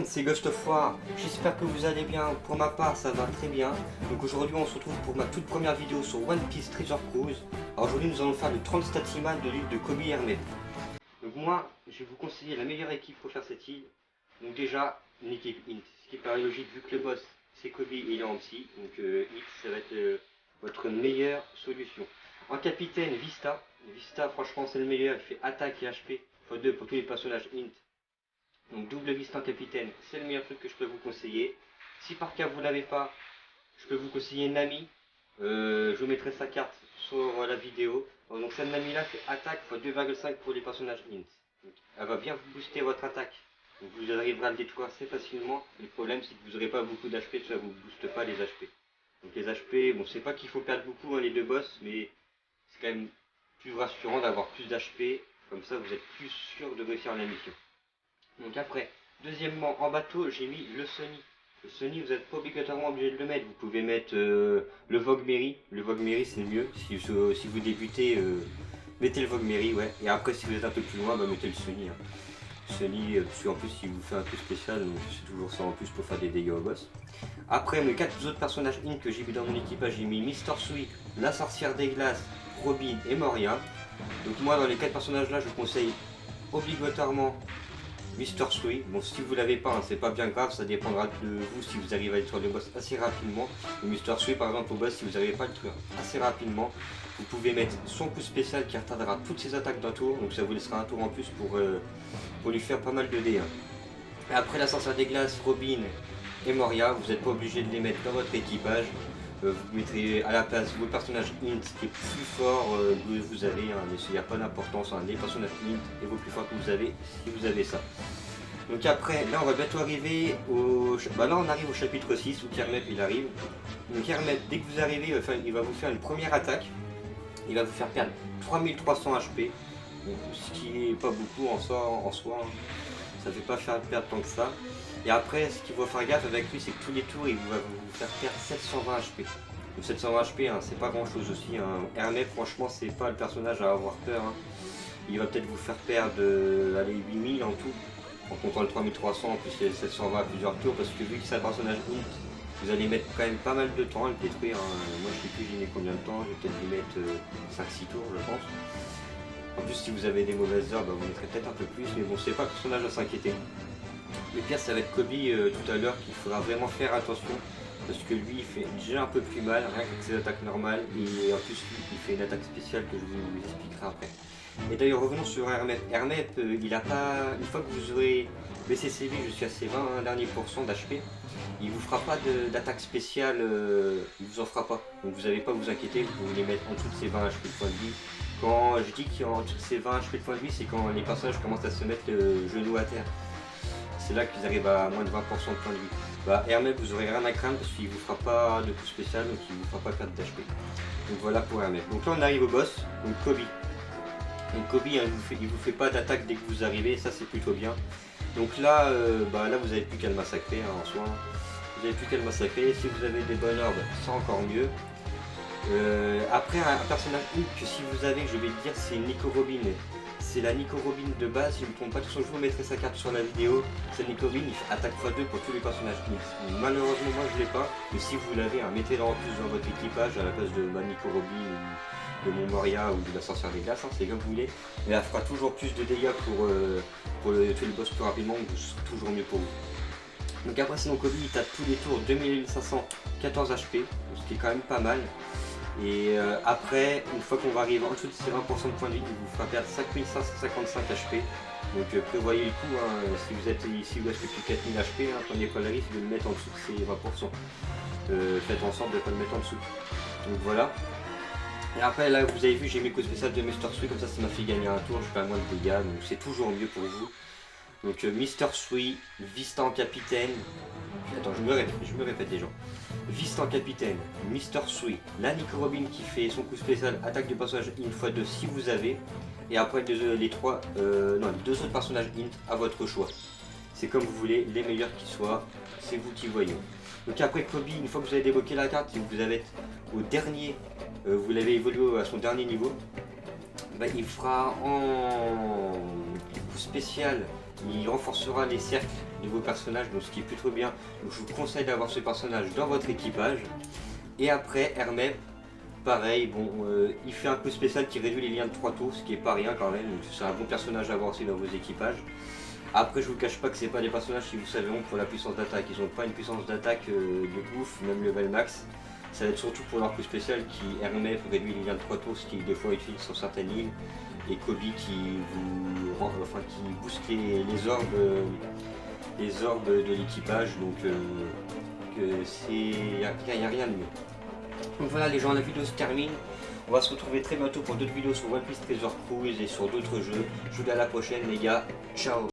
c'est Ghost of War, j'espère que vous allez bien, pour ma part ça va très bien. Donc aujourd'hui on se retrouve pour ma toute première vidéo sur One Piece Treasure Cruise. Alors aujourd'hui nous allons faire le 30 statimal de l'île de Kobe Hermep. Donc moi je vais vous conseiller la meilleure équipe pour faire cette île. Donc déjà une équipe Int, ce qui paraît logique vu que le boss c'est Kobe et il est en psy. Donc Int ça va être votre meilleure solution. En capitaine Vista, Vista franchement c'est le meilleur, il fait attaque et HP x2 pour tous les personnages Int. Donc double Vista en capitaine, c'est le meilleur truc que je peux vous conseiller. Si par cas vous l'avez pas, je peux vous conseiller Nami. Je vous mettrai sa carte sur la vidéo. Donc cette Nami là fait attaque x 2,5 pour les personnages Int. Donc, elle va bien vous booster votre attaque. Donc vous arriverez à le détruire assez facilement. Le problème c'est que vous n'aurez pas beaucoup d'HP, ça vous booste pas les HP. Donc les HP, bon c'est pas qu'il faut perdre beaucoup les deux boss, mais c'est quand même plus rassurant d'avoir plus d'HP. Comme ça vous êtes plus sûr de réussir la mission. Donc après, deuxièmement, en bateau, j'ai mis le Sunny. Le Sunny, vous n'êtes pas obligatoirement obligé de le mettre. Vous pouvez mettre le Vogue Mary. Le Vogue Mary, c'est mieux. Si vous débutez, mettez le Vogue Mary, ouais. Et après, si vous êtes un peu plus loin, bah, mettez le Sunny. Hein. Sunny, parce qu'en plus, il vous fait un peu spécial, donc c'est toujours ça en plus pour faire des dégâts au boss. Après, mes 4 autres personnages in que j'ai mis dans mon équipage, j'ai mis Mister Sweet, la sorcière des glaces, Robin et Moria. Donc moi, dans les 4 personnages là, je conseille obligatoirement Mister Sui. Bon, si vous l'avez pas, hein, c'est pas bien grave, ça dépendra de vous si vous arrivez à détruire le boss assez rapidement. Mais Mister Sui, par exemple, au boss, si vous n'arrivez pas à le détruire assez rapidement, vous pouvez mettre son coup spécial qui retardera toutes ses attaques d'un tour, donc ça vous laissera un tour en plus pour lui faire pas mal de dégâts. Après la sorcière des glaces, Robin et Moria, vous n'êtes pas obligé de les mettre dans votre équipage. Vous mettrez à la place vos personnages int qui est plus fort que vous avez, hein, mais il n'y a pas d'importance, hein, les personnages int et vos plus forts que vous avez, si vous avez ça. Donc après, là on va bientôt arriver au... Bah là on arrive au chapitre 6 où Hermep il arrive. Donc Hermep, dès que vous arrivez, il va vous faire une première attaque. Il va vous faire perdre 3300 HP. Donc, ce qui est pas beaucoup en soi, hein. Ça ne fait pas faire perdre tant que ça. Et après, ce qu'il faut faire gaffe avec lui, c'est que tous les tours, il va vous faire perdre 720 HP. Donc 720 HP, hein, c'est pas grand chose aussi. Hein. Hermep, franchement, c'est pas le personnage à avoir peur. Hein. Il va peut-être vous faire perdre 8000 en tout, en comptant le 3300, en plus il y a 720 à plusieurs tours, parce que vu que c'est un personnage int, vous allez mettre quand même pas mal de temps à le détruire. Hein. Moi je sais plus j'ai mis combien de temps, je vais peut-être lui mettre 5-6 tours je pense. En plus si vous avez des mauvaises heures, bah, vous mettrez peut-être un peu plus, mais bon c'est pas le personnage à s'inquiéter. Le pire ça va être Kobe tout à l'heure qu'il faudra vraiment faire attention. Parce que lui il fait déjà un peu plus mal, rien qu'avec ses attaques normales, et en plus il fait une attaque spéciale que je vous expliquerai après. Et d'ailleurs revenons sur Hermep. Hermep il a pas. Une fois que vous aurez baissé ses vies jusqu'à ses 20 derniers pourcents d'HP, il vous fera pas d'attaque spéciale, il vous en fera pas. Donc vous n'avez pas à vous inquiéter, vous pouvez les mettre en dessous de ses 20 HP de point de vie. Quand je dis qu'il y a en dessous de ses 20 HP de point de vie, c'est quand les personnages commencent à se mettre le genou à terre. C'est là qu'ils arrivent à moins de 20% de point de vie. Bah, Hermep, vous aurez rien à craindre parce qu'il vous fera pas de coup spécial, donc il vous fera pas perdre d'HP. Donc voilà pour Hermep. Donc là on arrive au boss, donc Kobe. Donc Kobe, hein, il vous fait pas d'attaque dès que vous arrivez, ça c'est plutôt bien. Donc là, là vous n'avez plus qu'à le massacrer hein, en soi. Vous n'avez plus qu'à le massacrer. Si vous avez des bonnes orbes, c'est encore mieux. Après un personnage que si vous avez, je vais le dire, c'est Nico Robin. C'est la Nico Robin de base, si je ne me trompe pas, de toute façon je vous mettrai sa carte sur la vidéo. C'est Nico Robin, il fait attaque x2 pour tous les personnages Int. Malheureusement moi je l'ai pas, mais si vous l'avez, hein, mettez-la en plus dans votre équipage à la place de Nico Robin ou de mon Moria ou de la sorcière des glaces, hein, c'est comme vous voulez. Mais elle fera toujours plus de dégâts pour tuer le boss plus rapidement, donc ce sera toujours mieux pour vous. Donc après sinon Kobe il tape tous les tours 2514 HP, ce qui est quand même pas mal. Et après, une fois qu'on va arriver en dessous de ces 20% de points de vie, il vous fera perdre 5555 HP. Donc prévoyez le coup, hein, si vous êtes ici, vous restez plus 4000 HP, hein, prenez pas le risque de le mettre en dessous de ces 20%. Faites en sorte de ne pas le mettre en dessous. Donc voilà. Et après là, vous avez vu, j'ai mis le coup spécial de Mister Sui, comme ça m'a fait gagner un tour, je fais moins de dégâts, donc c'est toujours mieux pour vous. Donc Mister Sui, Vista en capitaine. Attends, je me répète les gens. Vista en capitaine, Mister Sui, la Nico Robin qui fait son coup spécial, attaque de personnage int x2 si vous avez. Et après les deux autres personnages int à votre choix. C'est comme vous voulez, les meilleurs qui soient, c'est vous qui voyez. Donc après Kobe, une fois que vous avez débloqué la carte et que vous avez au dernier, vous l'avez évolué à son dernier niveau, bah, il fera en coup spécial il renforcera les cercles de vos personnages, donc ce qui est plutôt bien. Donc je vous conseille d'avoir ce personnage dans votre équipage. Et après, Hermep, pareil, bon, il fait un peu spécial qui réduit les liens de 3 tours, ce qui est pas rien quand même, donc c'est un bon personnage à avoir aussi dans vos équipages. Après, je vous cache pas que c'est pas des personnages qui vous serviront pour la puissance d'attaque, ils ont pas une puissance d'attaque de ouf, même level max. Ça va être surtout pour leur coup spécial qui Hermep réduit les liens de 3 tours, ce qui des fois utilise sur certaines îles, et Kobe qui booste les orbes de l'équipage, donc il n'y a rien de mieux. Donc voilà les gens, la vidéo se termine. On va se retrouver très bientôt pour d'autres vidéos sur One Piece Treasure Cruise et sur d'autres jeux. Je vous dis à la prochaine les gars, ciao.